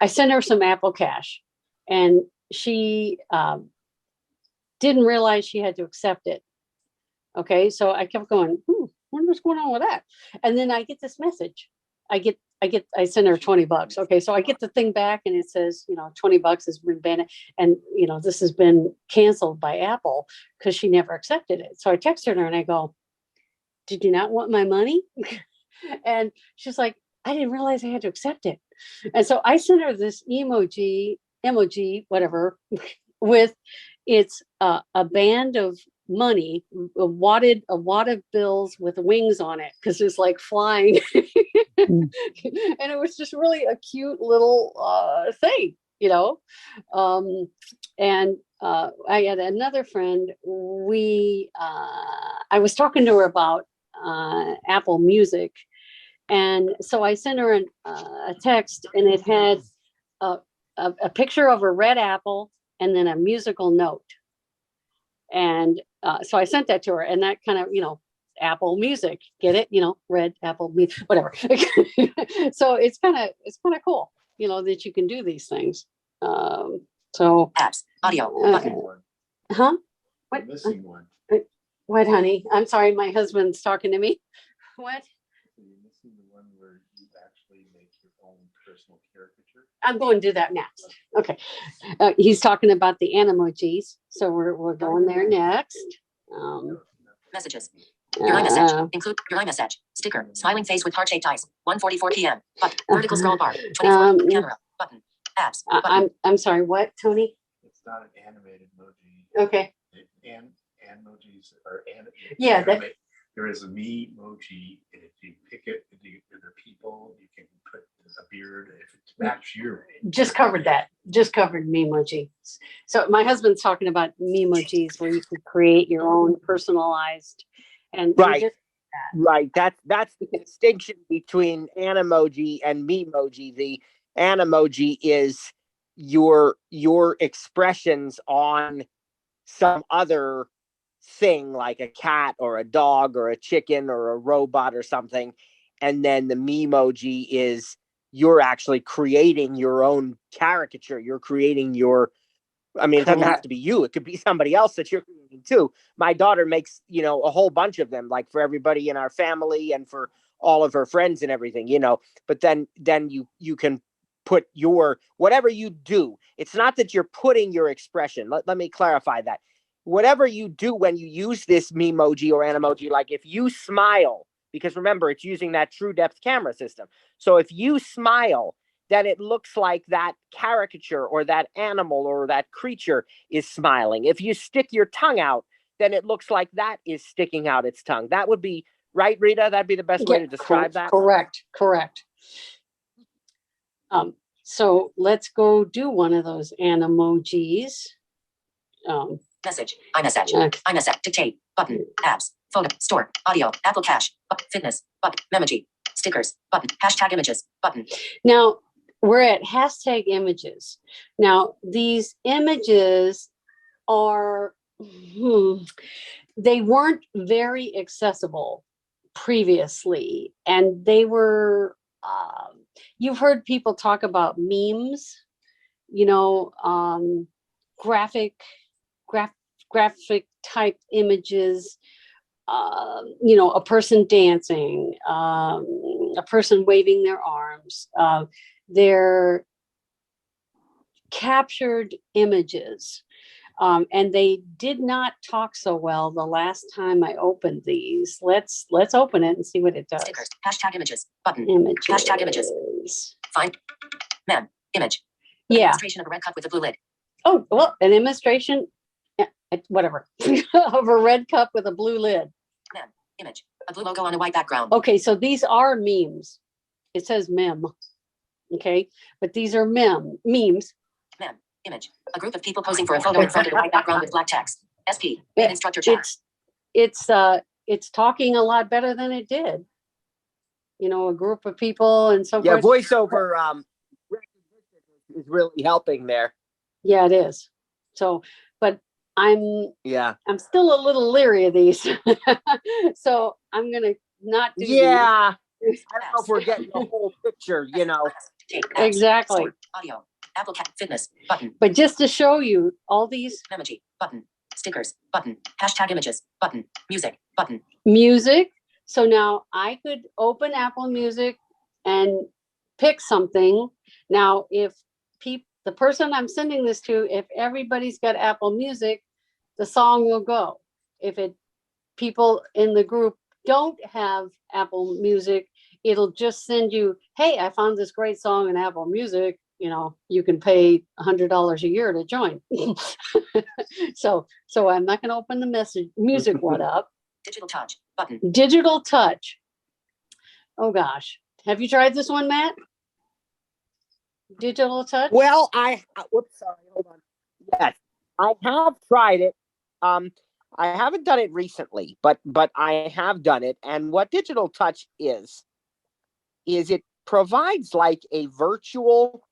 I sent her some Apple Cash, and she didn't realize she had to accept it. Okay, so I kept going, wonder what's going on with that. And then I get this message. I send her $20. Okay, so I get the thing back and it says, $20 has been banned, and this has been canceled by Apple because she never accepted it. So I texted her and I go, "Did you not want my money?" And she's like, "I didn't realize I had to accept it." And so I sent her this emoji, whatever, with it's a band of money, a wad of bills with wings on it, because it's like flying. And it was just really a cute little thing, and I had another friend. I was talking to her about Apple Music, and so I sent her a text, and it had a picture of a red apple and then a musical note. And so I sent that to her, and that kind of, Apple Music, get it? Red apple, whatever. So it's kind of cool, that you can do these things. So apps, audio, button. Huh? What? Missing one. What, honey? I'm sorry, my husband's talking to me. What? So you're missing the one where you actually make your own personal caricature. I'm going to do that next. Okay. He's talking about the animojis, so we're going there next. Messages. Your iMessage. Include your iMessage. Sticker. Smiling face with heart-shaped eyes. 1:44 p.m. Button. Vertical scroll bar. 24. Camera. Button. Apps. Button. I'm sorry. What, Tony? It's not an animated emoji. Okay. Emojis are animated. Yeah. There is a me emoji, and if you pick it, if they're people, you can put a beard. If it matches your. Just covered that. just covered Memojis. So my husband's talking about Memojis where you could create your own personalized and Right. just Right. That's the distinction between Animoji and Memoji. The Animoji is your expressions on some other thing like a cat or a dog or a chicken or a robot or something. And then the Memoji is you're actually creating your own caricature. You're creating your I mean, it doesn't have to be you. It could be somebody else that you're creating too. My daughter makes, a whole bunch of them, like for everybody in our family and for all of her friends and everything. But then you can put your whatever you do. It's not that you're putting your expression. Let me clarify that. Whatever you do when you use this Memoji or Animoji, like if you smile, because remember, it's using that true depth camera system. So if you smile, then it looks like that caricature or that animal or that creature is smiling. If you stick your tongue out, then it looks like that is sticking out its tongue. That would be right, Rita? That'd be the best way to describe that? Correct. So let's go do one of those Animojis. Message, iMessage, dictate, button, apps, photo, store, audio, Apple Cash, fitness, button, Memoji, stickers, button, hashtag images, button. Now, we're at hashtag images. Now, these images are, they weren't very accessible previously. And they were, you've heard people talk about memes, graphic type images, a person dancing, a person waving their arms. They're captured images. And they did not talk so well the last time I opened these. Let's open it and see what it does. Stickers, hashtag images, button, Images. hashtag images. Find, image. Yeah. Illustration of a red cup with a blue lid. Oh, well, an illustration, whatever, of a red cup with a blue lid. Image, a blue logo on a white background. Okay, so these are memes. It says mem. Okay, but these are memes. Image, a group of people posing for a photo in front of a white background with black text. SP, instructor chat. It's talking a lot better than it did. A group of people and so Yeah, forth. voiceover is really helping there. Yeah, it is. So, but I'm still a little leery of these. So I'm gonna not do these. I don't know if we're getting the whole picture, Exactly. Audio, Apple Cat, fitness, button. But just to show you all these Memoji, button, stickers, button, hashtag images, button, music, button. Music. So now I could open Apple Music and pick something. Now, if the person I'm sending this to, if everybody's got Apple Music, the song will go. If people in the group don't have Apple Music, it'll just send you, hey, I found this great song in Apple Music. You can pay $100 a year to join. So I'm not going to open the music one up. Digital touch, button. Digital touch. Oh gosh. Have you tried this one, Matt? Digital touch? Well, whoops, sorry, hold on. Yes, I have tried it. I haven't done it recently, but I have done it. And what digital touch is it provides like a virtual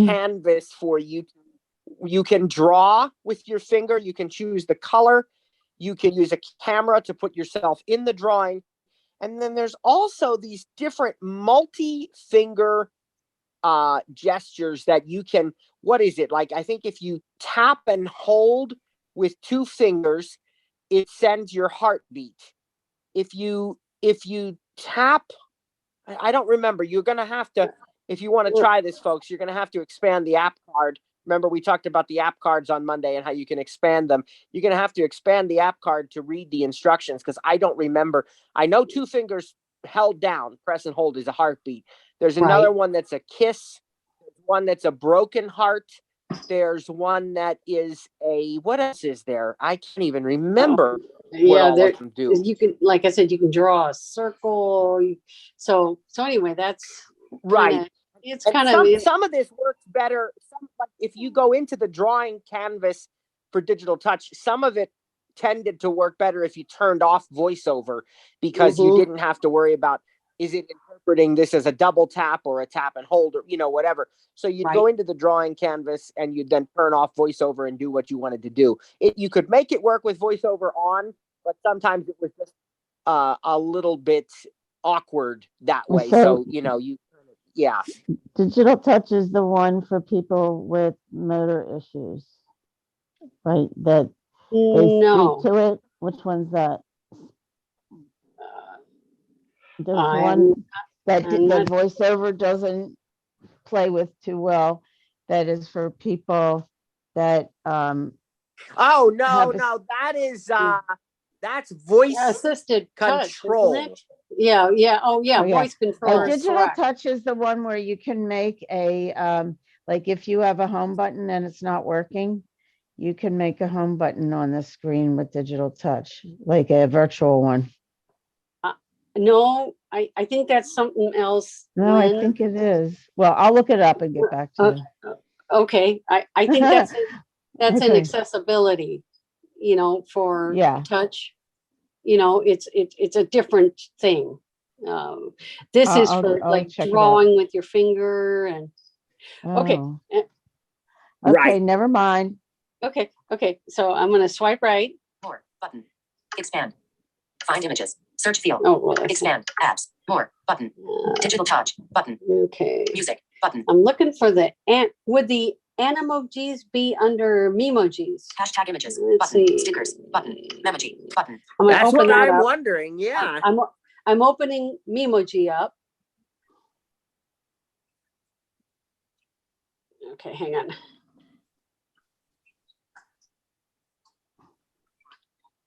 canvas for you. You can draw with your finger. You can choose the color. You can use a camera to put yourself in the drawing. And then there's also these different multi-finger gestures that you can, what is it? Like, I think if you tap and hold with 2 fingers, it sends your heartbeat. If you tap, I don't remember, you're going to have to, if you want to try this, folks, you're going to have to expand the app card. Remember, we talked about the app cards on Monday and how you can expand them. You're going to have to expand the app card to read the instructions because I don't remember. I know 2 fingers held down, press and hold is a heartbeat. There's another one that's a kiss. There's one that's a broken heart. There's one that is what else is there? I can't even remember what all of them do. You can, like I said, you can draw a circle. So anyway, that's right. it's And kind of, some of this works better. Like if you go into the drawing canvas for digital touch, some of it tended to work better if you turned off voiceover, because you didn't have to worry about, is it interpreting this as a double tap or a tap and hold, or whatever. So you'd go into the drawing canvas and you'd then turn off voiceover and do what you wanted to do. You could make it work with voiceover on, but sometimes it was just a little bit awkward that way. So yeah. Digital touch is the one for people with motor issues, right? That they no. speak to it. Which one's that? There's I'm- one that I'm the not- voiceover doesn't play with too well. That is for people that Oh no, have a- no, that's voice assisted control. touch, isn't it? Yeah, yeah. Oh, yeah. Oh, yeah. Voice control is digital correct. touch is the one where you can make a like if you have a home button and it's not working, you can make a home button on the screen with digital touch, like a virtual one. No, I think that's something else. No, I Lynn. think it is. Well, I'll look it up and get back to you. Okay, I think that's an Okay. accessibility, for Yeah. touch. It's a different thing. This is for I'll like check it out. drawing with your finger and okay. Oh. eh, Okay, Right. never mind. Okay. So I'm gonna swipe right. More button. Expand. Find images. Search field. Oh, well, that's Expand. Apps. More button. Digital touch button. okay. Music button. I'm looking for would the animojis be under memojis? Hashtag images Let's button. see. Stickers button. Memoji button. I'm gonna That's open what that I'm up. wondering. Yeah. I'm opening Memoji up. Okay, hang on.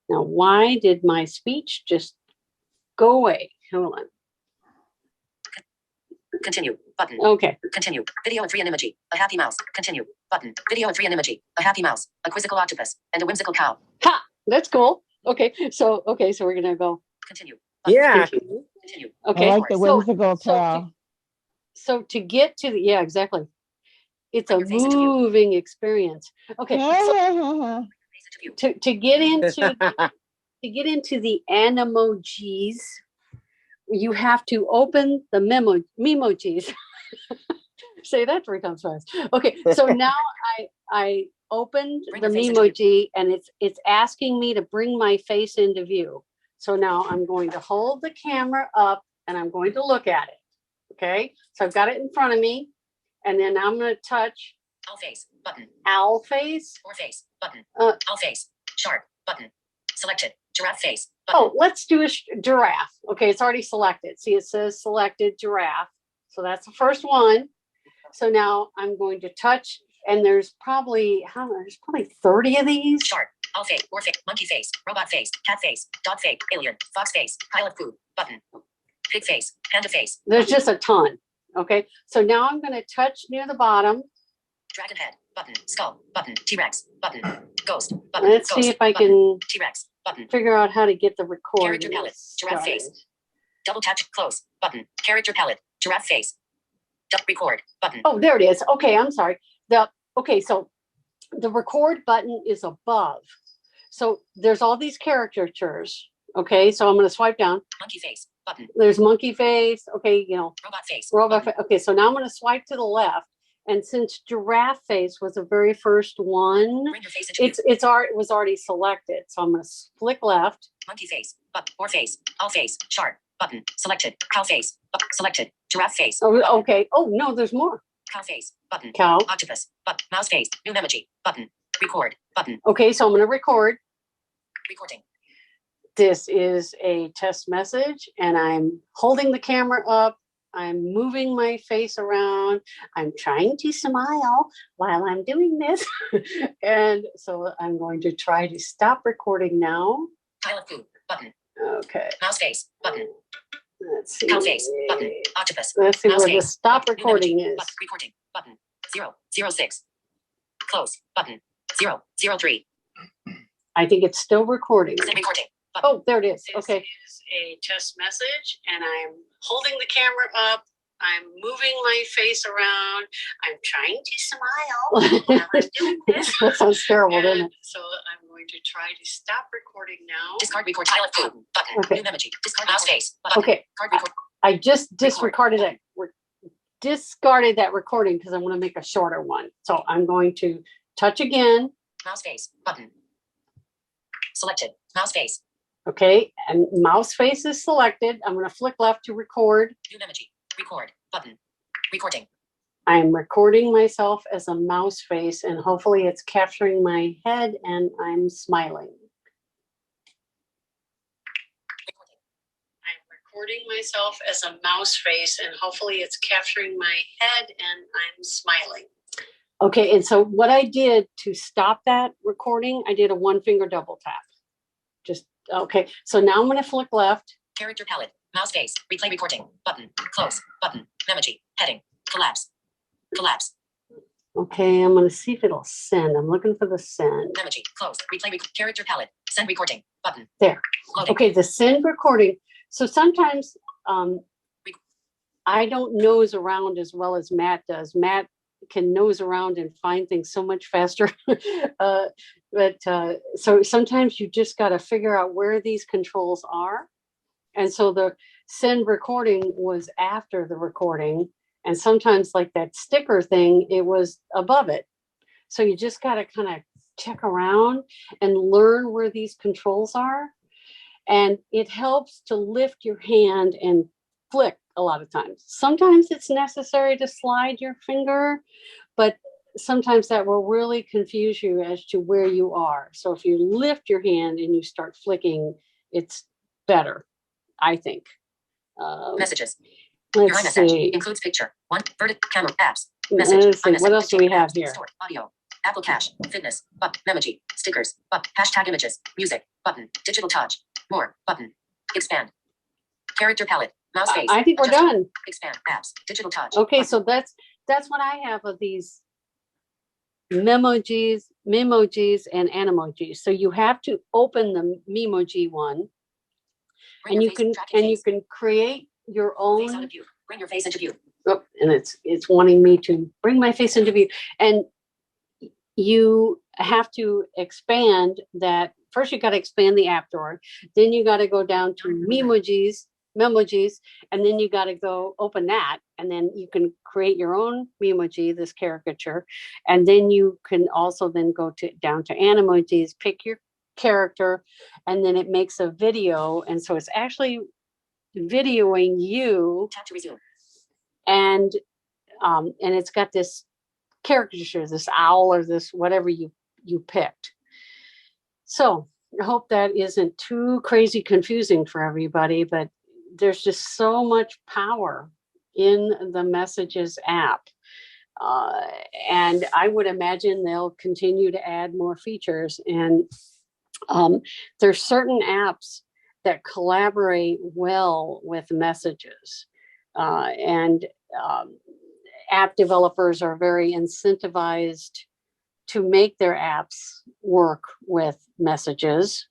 Now, why did my speech just go away? Hold on. Continue button. Okay. Continue. Video and free an emoji. A happy mouse. Continue button. Video and free an emoji. A happy mouse. A quizzical octopus. And a whimsical cow. Ha! That's cool. Okay, so we're gonna go. Continue. Yeah. Continue. Okay. I like the whimsical cow. So to get to the exactly. It's a Bring your face into view. moving experience. Okay. So to get into the animojis, you have to open the memojis. Say that 3 times fast. Okay, so now I opened Bring the your face into memoji and it's asking me to bring my face into view. So now I'm going to hold the camera up and I'm going to look at it. Okay, so I've got it in front of me, and then I'm going to touch Owl face button. owl face. Or face button. Uh, Owl face. Shark button. Selected. Giraffe face button. Oh, let's do a giraffe. Okay, it's already selected. See, it says selected giraffe. So that's the first one. So now I'm going to touch, and there's probably 30 of these. Shark. Owl face. Or face. Monkey face. Robot face. Cat face. Dog face. Alien. Fox face. Pile of food button. Pig face. Panda face. There's just a ton. Okay, so now I'm going to touch near the bottom. Dragon head button. Skull button. T-Rex button. Ghost button. Let's Ghost, see if I button. can T-Rex button. figure out how to get the record. Character palette. Giraffe face. Double tap. Close button. Character palette. Giraffe face. Record button. Oh, there it is. Okay, I'm sorry. So the record button is above. So there's all these caricatures. Okay, so I'm going to swipe down. Monkey face button. There's monkey face. Okay, Robot face. robot button. face. Okay, so now I'm going to swipe to the left. And since giraffe face was the very first one, Bring your face into view. it was already selected. So I'm going to flick left. Monkey face. Or face. All face. Shark button. Selected. Cow face. Selected. Giraffe face. Oh, button. okay. Oh no, there's more. Cow face button. Cow. Octopus mouse face. New emoji button. Record button. Okay, so I'm going to record. Recording. This is a test message, and I'm holding the camera up. I'm moving my face around. I'm trying to smile while I'm doing this. And so I'm going to try to stop recording now. Pile of food button. Okay. Mouse face button. Let's see. Cow face button. Octopus. Let's see Mouse where the face. stop button. New recording emoji, is. Recording button. 006. Close button. 003. I think it's still recording. Send recording. Button. Oh, there it is. This Okay. is a test message, and I'm holding the camera up. I'm moving my face around. I'm trying to smile while I'm doing this. That sounds terrible, doesn't it? So I'm going to try to stop recording now. Discard record tile button. Okay. New memory. Discard mouse face. Button. Okay. Card record. I just disregarded it. Discarded that recording because I want to make a shorter one. So I'm going to touch again. Mouse face. Button. Selected. Mouse face. Okay, and mouse face is selected. I'm going to flick left to record. New memory. Record. Button. Recording. I'm recording myself as a mouse face, and hopefully it's capturing my head and I'm smiling. I'm recording myself as a mouse face, and hopefully it's capturing my head and I'm smiling. Okay, and so what I did to stop that recording, I did a 1-finger double tap. Just, okay, so now I'm going to flick left. Character palette. Mouse face. Replay recording. Button. Close. Button. Memoji. Heading. Collapse. Collapse. Okay, I'm going to see if it'll send. I'm looking for the send. Memoji. Close. Replay. Character palette. Send recording. Button. There. Loading. Okay, the send recording. So sometimes I don't nose around as well as Matt does. Matt can nose around and find things so much faster. So sometimes you just got to figure out where these controls are. And so the send recording was after the recording. And sometimes like that sticker thing, it was above it. So you just got to kind of check around and learn where these controls are. And it helps to lift your hand and flick a lot of times. Sometimes it's necessary to slide your finger, but sometimes that will really confuse you as to where you are. So if you lift your hand and you start flicking, it's better, I think. Messages. Your Let's iMessage see. includes picture. One. Vertic. Camera. Apps. Let's Message. see. What else do we have here? Store. Audio. Apple Cash. Fitness. Memoji. Stickers. Hashtag images. Music. Button. Digital touch. More. Button. Expand. Character palette. Mouse face. I think we're done. Expand. Apps. Digital touch. Okay, Button. so that's what I have of these memojis, and animojis. So you have to open the memoji one, Bring and your you face, can track your face. create your Face out own. of view. Bring your face into view. Oh, and it's wanting me to bring my face into view, and you have to expand that. First, you got to expand the app drawer. Then you got to go down to memojis, and then you got to go open that, and then you can create your own memoji, this caricature, and then you can also then go down to animojis, pick your character, and then it makes a video, and so it's actually videoing you. Tap to resume. And it's got this caricature, this owl or this whatever you picked. So I hope that isn't too crazy confusing for everybody, but there's just so much power in the Messages app. And I would imagine they'll continue to add more features. And there's certain apps that collaborate well with Messages. And app developers are very incentivized to make their apps work with Messages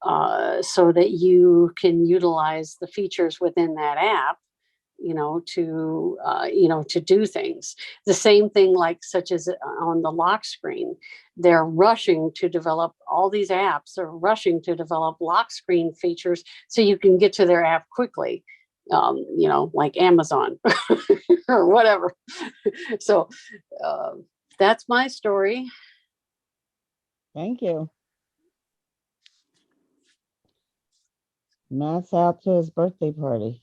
so that you can utilize the features within that app, to do things. The same thing such as on the lock screen. They're rushing to develop all these apps are rushing to develop lock screen features so you can get to their app quickly. Like Amazon or whatever. So that's my story. Thank you. Matt's out to his birthday party.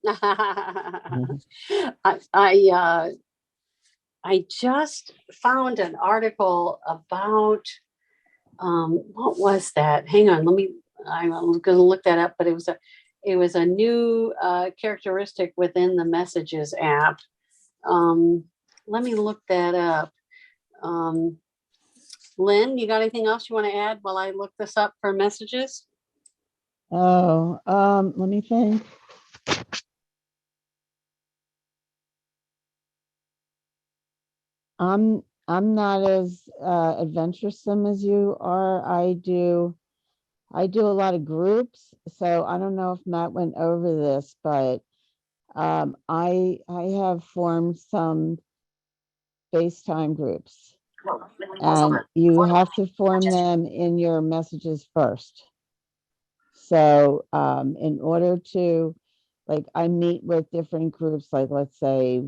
I just found an article about what was that? Hang on, I'm going to look that up, but it was a new characteristic within the Messages app. Let me look that up. Lynn, you got anything else you want to add while I look this up for Messages? Oh, let me think. I'm not as adventuresome as you are. I do a lot of groups, so I don't know if Matt went over this, but I have formed some FaceTime groups, No. and Voiceover. you Photo. have to form them in your messages first. So in order to, like, I meet with different groups, like let's say